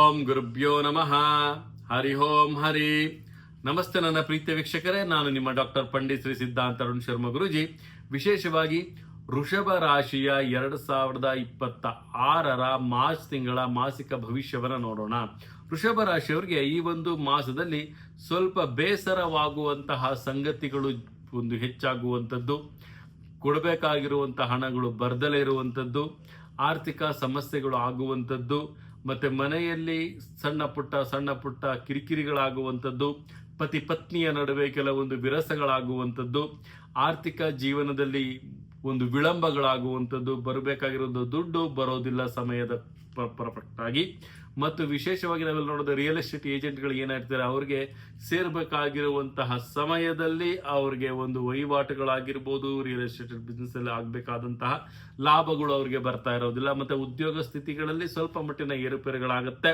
ಓಂ ಗುರುಭ್ಯೋ ನಮಃ. ಹರಿ ಓಂ ಹರಿ. ನಮಸ್ತೆ ನನ್ನ ಪ್ರೀತಿಯ ವೀಕ್ಷಕರೇ, ನಾನು ನಿಮ್ಮ ಡಾಕ್ಟರ್ ಪಂಡಿತ್ ಶ್ರೀ ಸಿದ್ಧಾಂತ ಅರುಣ್ ಶರ್ಮಾ ಗುರುಜಿ. ವಿಶೇಷವಾಗಿ ವೃಷಭ ರಾಶಿಯ 2026 ಮಾರ್ಚ್ ತಿಂಗಳ ಮಾಸಿಕ ಭವಿಷ್ಯವನ್ನು ನೋಡೋಣ. ವೃಷಭ ರಾಶಿಯವರಿಗೆ ಈ ಒಂದು ಮಾಸದಲ್ಲಿ ಸ್ವಲ್ಪ ಬೇಸರವಾಗುವಂತಹ ಸಂಗತಿಗಳು ಒಂದು ಹೆಚ್ಚಾಗುವಂಥದ್ದು, ಕೊಡಬೇಕಾಗಿರುವಂತಹ ಹಣಗಳು ಬರ್ದಲೇ ಇರುವಂಥದ್ದು, ಆರ್ಥಿಕ ಸಮಸ್ಯೆಗಳು ಆಗುವಂಥದ್ದು, ಮತ್ತೆ ಮನೆಯಲ್ಲಿ ಸಣ್ಣ ಪುಟ್ಟ ಕಿರಿಕಿರಿಗಳಾಗುವಂಥದ್ದು, ಪತಿ ಪತ್ನಿಯ ನಡುವೆ ಕೆಲವೊಂದು ವಿರಸಗಳಾಗುವಂಥದ್ದು, ಆರ್ಥಿಕ ಜೀವನದಲ್ಲಿ ಒಂದು ವಿಳಂಬಗಳಾಗುವಂಥದ್ದು, ಬರಬೇಕಾಗಿರೋದು ದುಡ್ಡು ಬರೋದಿಲ್ಲ ಸಮಯದ ಪರ್ಫೆಕ್ಟ್ ಆಗಿ. ಮತ್ತು ವಿಶೇಷವಾಗಿ ನಾವೆಲ್ಲ ನೋಡೋದು ರಿಯಲ್ ಎಸ್ಟೇಟ್ ಏಜೆಂಟ್ಗಳು ಏನಾಗ್ತಾರೆ, ಅವ್ರಿಗೆ ಸೇರ್ಬೇಕಾಗಿರುವಂತಹ ಸಮಯದಲ್ಲಿ ಅವ್ರಿಗೆ ಒಂದು ವಹಿವಾಟುಗಳಾಗಿರ್ಬೋದು, ರಿಯಲ್ ಎಸ್ಟೇಟ್ ಬಿಸ್ನೆಸ್ ಅಲ್ಲಿ ಆಗಬೇಕಾದಂತಹ ಲಾಭಗಳು ಅವ್ರಿಗೆ ಬರ್ತಾ ಇರೋದಿಲ್ಲ. ಮತ್ತೆ ಉದ್ಯೋಗ ಸ್ಥಿತಿಗಳಲ್ಲಿ ಸ್ವಲ್ಪ ಮಟ್ಟಿನ ಏರುಪೇರುಗಳಾಗುತ್ತೆ.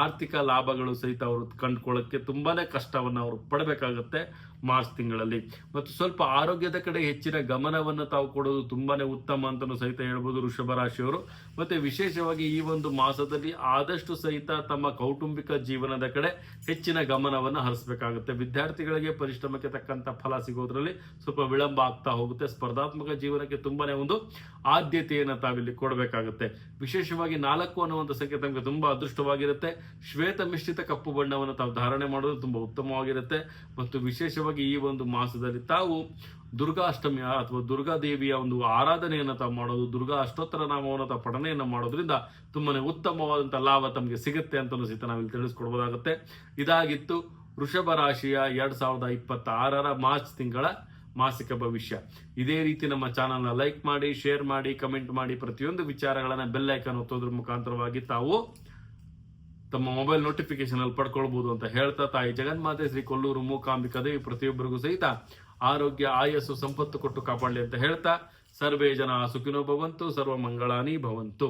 ಆರ್ಥಿಕ ಲಾಭಗಳು ಸಹಿತ ಅವರು ಕಂಡುಕೊಳ್ಳಕ್ಕೆ ತುಂಬಾನೇ ಕಷ್ಟವನ್ನು ಅವರು ಪಡಬೇಕಾಗುತ್ತೆ ಮಾರ್ಚ್ ತಿಂಗಳಲ್ಲಿ. ಮತ್ತು ಸ್ವಲ್ಪ ಆರೋಗ್ಯದ ಕಡೆ ಹೆಚ್ಚಿನ ಗಮನವನ್ನು ತಾವು ಕೊಡೋದು ತುಂಬಾನೇ ಉತ್ತಮ ಅಂತಲೂ ಸಹಿತ ಹೇಳ್ಬೋದು ವೃಷಭ ರಾಶಿಯವರು. ಮತ್ತೆ ವಿಶೇಷವಾಗಿ ಈ ಒಂದು ಮಾಸದಲ್ಲಿ ಆದಷ್ಟು ಸಹಿತ ತಮ್ಮ ಕೌಟುಂಬಿಕ ಜೀವನದ ಕಡೆ ಹೆಚ್ಚಿನ ಗಮನವನ್ನು ಹರಿಸಬೇಕಾಗುತ್ತೆ. ವಿದ್ಯಾರ್ಥಿಗಳಿಗೆ ಪರಿಶ್ರಮಕ್ಕೆ ತಕ್ಕಂತ ಫಲ ಸಿಗೋದ್ರಲ್ಲಿ ಸ್ವಲ್ಪ ವಿಳಂಬ ಆಗ್ತಾ ಹೋಗುತ್ತೆ. ಸ್ಪರ್ಧಾತ್ಮಕ ಜೀವನಕ್ಕೆ ತುಂಬಾನೇ ಒಂದು ಆದ್ಯತೆಯನ್ನು ತಾವಿಲ್ಲಿ ಕೊಡಬೇಕಾಗುತ್ತೆ. ವಿಶೇಷವಾಗಿ 4 ಅನ್ನುವಂಥ ಸಂಖ್ಯೆ ತಮಗೆ ತುಂಬಾ ಅದೃಷ್ಟವಾಗಿರುತ್ತೆ. ಶ್ವೇತ ಮಿಶ್ರಿತ ಕಪ್ಪು ಬಣ್ಣವನ್ನು ತಾವು ಧಾರಣೆ ಮಾಡೋದು ತುಂಬಾ ಉತ್ತಮವಾಗಿರುತ್ತೆ. ಮತ್ತು ವಿಶೇಷವಾಗಿ ಈ ಒಂದು ಮಾಸದಲ್ಲಿ ತಾವು ದುರ್ಗಾಷ್ಟಮಿ ಅಥವಾ ದುರ್ಗಾದೇವಿಯ ಒಂದು ಆರಾಧನೆಯನ್ನು ತಾವು ಮಾಡೋದು, ದುರ್ಗಾ ಅಷ್ಟೋತ್ತರ ನಾಮವನ್ನು ತಾವು ಪಠನೆಯನ್ನು ಮಾಡೋದ್ರಿಂದ ತುಂಬಾನೇ ಉತ್ತಮವಾದಂತಹ ಲಾಭ ತಮಗೆ ಸಿಗುತ್ತೆ ಅಂತಲೂ ಸಹಿತ ನಾವಿಲ್ಲಿ ತಿಳಿಸ್ಕೊಡ್ಬೋದಾಗುತ್ತೆ. ಇದಾಗಿತ್ತು ವೃಷಭ ರಾಶಿಯ 2026 ಮಾರ್ಚ್ ತಿಂಗಳ ಮಾಸಿಕ ಭವಿಷ್ಯ. ಇದೇ ರೀತಿ ನಮ್ಮ ಚಾನಲ್ನ ಲೈಕ್ ಮಾಡಿ, ಶೇರ್ ಮಾಡಿ, ಕಮೆಂಟ್ ಮಾಡಿ, ಪ್ರತಿಯೊಂದು ವಿಚಾರಗಳನ್ನ ಬೆಲ್ ಐಕಾನ್ ಒತ್ತೋದ್ರ ಮುಖಾಂತರವಾಗಿ ತಾವು ತಮ್ಮ ಮೊಬೈಲ್ ನೋಟಿಫಿಕೇಶನ್ ಅಲ್ಲಿ ಪಡ್ಕೊಳ್ಬಹುದು ಅಂತ ಹೇಳ್ತಾ, ತಾಯಿ ಜಗನ್ಮಾತೆ ಶ್ರೀ ಕೊಲ್ಲೂರು ಮೂಕಾಂಬಿಕಾ ದೇವಿ ಪ್ರತಿಯೊಬ್ಬರಿಗೂ ಸಹಿತ ಆರೋಗ್ಯ, ಆಯಸ್ಸು, ಸಂಪತ್ತು ಕೊಟ್ಟು ಕಾಪಾಡಲಿ ಅಂತ ಹೇಳ್ತಾ, ಸರ್ವೇ ಜನ ಸುಖಿನೋ ಭವಂತು, ಸರ್ವ ಮಂಗಳಾನಿ ಭವಂತು.